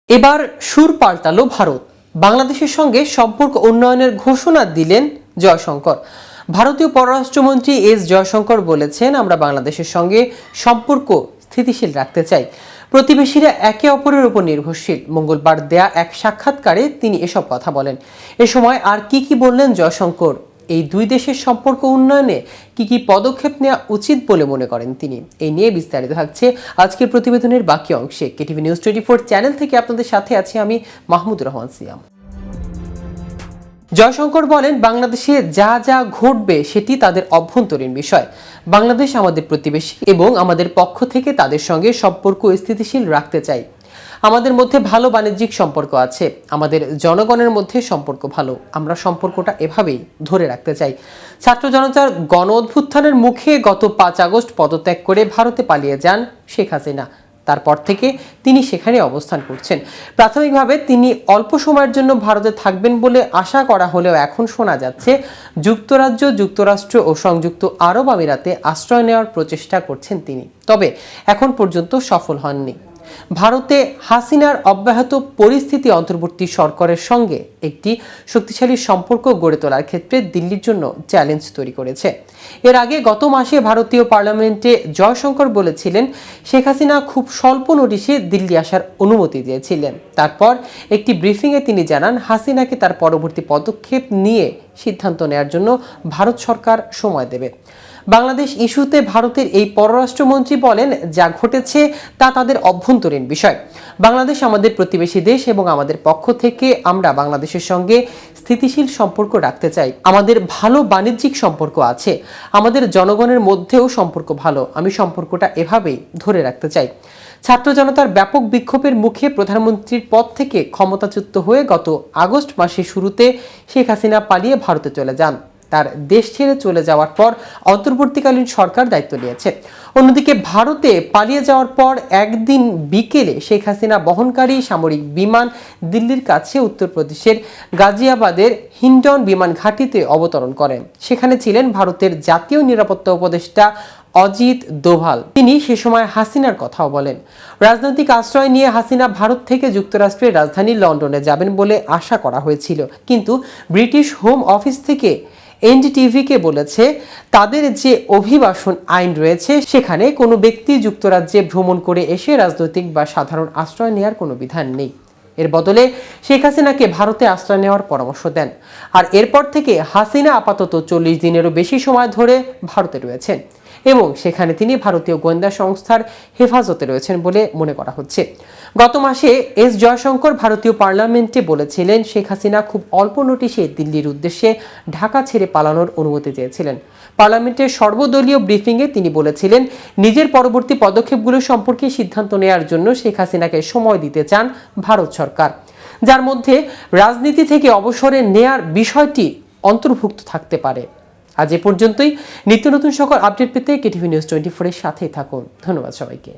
এবার সুর পাল্টালো ভারত। বাংলাদেশের সঙ্গে সম্পর্ক উন্নয়নের ঘোষণা দিলেন জয়শঙ্কর। ভারতীয় পররাষ্ট্রমন্ত্রী এস জয়শঙ্কর বলেছেন, আমরা বাংলাদেশের সঙ্গে সম্পর্ক স্থিতিশীল রাখতে চাই। প্রতিবেশীরা একে অপরের উপর নির্ভরশীল। মঙ্গলবার দেয়া এক সাক্ষাৎকারে তিনি এসব কথা বলেন। এ সময় আর কি বললেন জয়শঙ্কর, এই দুই দেশের সম্পর্ক উন্নয়নে কি পদক্ষেপ নেওয়া উচিত বলে মনে করেন তিনি, এই নিয়ে বিস্তারিত থাকছে আজকের প্রতিবেদনের বাকি অংশে। কেটিভি নিউজ 24 চ্যানেল থেকে আপনাদের সাথে আছি আমি মাহমুদুর রহমান সিয়াম। জয়শঙ্কর বলেন, বাংলাদেশে যা যা ঘটবে সেটি তাদের অভ্যন্তরীণ বিষয়। বাংলাদেশ আমাদের প্রতিবেশী এবং আমাদের পক্ষ থেকে তাদের সঙ্গে সম্পর্ক স্থিতিশীল রাখতে চাই। আমাদের মধ্যে ভালো বাণিজ্যিক সম্পর্ক আছে, আমাদের জনগণের মধ্যে সম্পর্ক ভালো, আমরা সম্পর্কটা এভাবেই ধরে রাখতে চাই। ছাত্র জনতার গণ অভ্যুত্থানের মুখে গত 5 আগস্ট পদত্যাগ করে ভারতে পালিয়ে যান শেখ হাসিনা। তারপর থেকে তিনি সেখানে অবস্থান করছেন। প্রাথমিকভাবে তিনি অল্প সময়ের জন্য ভারতে থাকবেন বলে আশা করা হলেও এখন শোনা যাচ্ছে যুক্তরাজ্য, যুক্তরাষ্ট্র ও সংযুক্ত আরব আমিরাতে আশ্রয় নেওয়ার প্রচেষ্টা করছেন তিনি, তবে এখন পর্যন্ত সফল হননি। ভারতে হাসিনার অব্যাহত পরিস্থিতি অন্তর্বর্তী সরকারের সঙ্গে একটি শক্তিশালী সম্পর্ক গড়ে তোলার ক্ষেত্রে দিল্লির জন্য চ্যালেঞ্জ তৈরি করেছে। এর আগে গত মাসে ভারতীয় পার্লামেন্টে জয়শঙ্কর বলেছিলেন, শেখ হাসিনা খুব স্বল্প নোটিশে দিল্লি আসার অনুমতি দিয়েছিলেন। তারপর একটি ব্রিফিংয়ে তিনি জানান, হাসিনাকে তার পরবর্তী পদক্ষেপ নিয়ে সিদ্ধান্ত নেওয়ার জন্য ভারত সরকার সময় দেবে। বাংলাদেশ ইস্যুতে ভারতের এই পররাষ্ট্রমন্ত্রী বলেন, যা ঘটেছে তা তাদের অভ্যন্তরীণ বিষয়। বাংলাদেশ আমাদের প্রতিবেশী দেশ এবং আমাদের পক্ষ থেকে আমরা বাংলাদেশের সঙ্গে স্থিতিশীল সম্পর্ক রাখতে চাই। আমাদের ভালো বাণিজ্যিক সম্পর্ক আছে, আমাদের জনগণের মধ্যেও সম্পর্ক ভালো, আমি সম্পর্কটা এভাবেই ধরে রাখতে চাই। ছাত্র জনতার ব্যাপক বিক্ষোভের মুখে প্রধানমন্ত্রীর পদ থেকে ক্ষমতাচ্যুত হয়ে গত আগস্ট মাসের শুরুতে শেখ হাসিনা পালিয়ে ভারতে চলে যান। তার দেশ ছেড়ে চলে যাওয়ার পর অন্তর্বর্তীকালীন সরকার দায়িত্ব নিয়েছে। অন্যদিকে ভারতে পালিয়ে যাওয়ার পর একদিন বিকেলে শেখ হাসিনা বহনকারী সামরিক বিমান দিল্লির কাছে উত্তরপ্রদেশের গাজিয়াবাদের হিন্ডন বিমান ঘাঁটিতে অবতরণ করেন। সেখানে ছিলেন ভারতের জাতীয় নিরাপত্তা উপদেষ্টা অজিত দোভাল। তিনি সে সময় হাসিনার কথাও বলেন। রাজনৈতিক আশ্রয় নিয়ে হাসিনা ভারত থেকে যুক্তরাষ্ট্রের রাজধানী লন্ডনে যাবেন বলে আশা করা হয়েছিল, কিন্তু ব্রিটিশ হোম অফিস থেকে এনডিটিভিকে বলেছে, তাদের যে অভিবাসন আইন রয়েছে সেখানে কোনো ব্যক্তি যুক্তরাজ্যে ভ্রমণ করে এসে রাজনৈতিক বা সাধারণ আশ্রয় নেওয়ার কোনো বিধান নেই। এর বদলে শেখ হাসিনাকে ভারতে আশ্রয় নেওয়ার পরামর্শ দেন। আর এরপর থেকে হাসিনা আপাতত 40 দিনেরও বেশি সময় ধরে ভারতে রয়েছেন এবং সেখানে তিনি ভারতীয় গোয়েন্দা সংস্থার হেফাজতে রয়েছেন বলে মনে করা হচ্ছে। গত মাসে এস জয়শঙ্কর ভারতীয় পার্লামেন্টে বলেছিলেন, শেখ হাসিনা খুব অল্প নোটিশে দিল্লির উদ্দেশ্যে ঢাকা ছেড়ে পালানোর অনুমতি চেয়েছিলেন। পার্লামেন্টের সর্বদলীয় ব্রিফিংয়ে তিনি বলেছিলেন, নিজের পরবর্তী পদক্ষেপগুলো সম্পর্কে সিদ্ধান্ত নেওয়ার জন্য শেখ হাসিনাকে সময় দিতে চান ভারত সরকার, যার মধ্যে রাজনীতি থেকে অবসরে নেয়ার বিষয়টি অন্তর্ভুক্ত থাকতে পারে। আজ এ পর্যন্তই। নিত্য নতুন সকল আপডেট পেতে কেটিভি নিউজ 24 এর সাথেই থাকুন। ধন্যবাদ সবাইকে।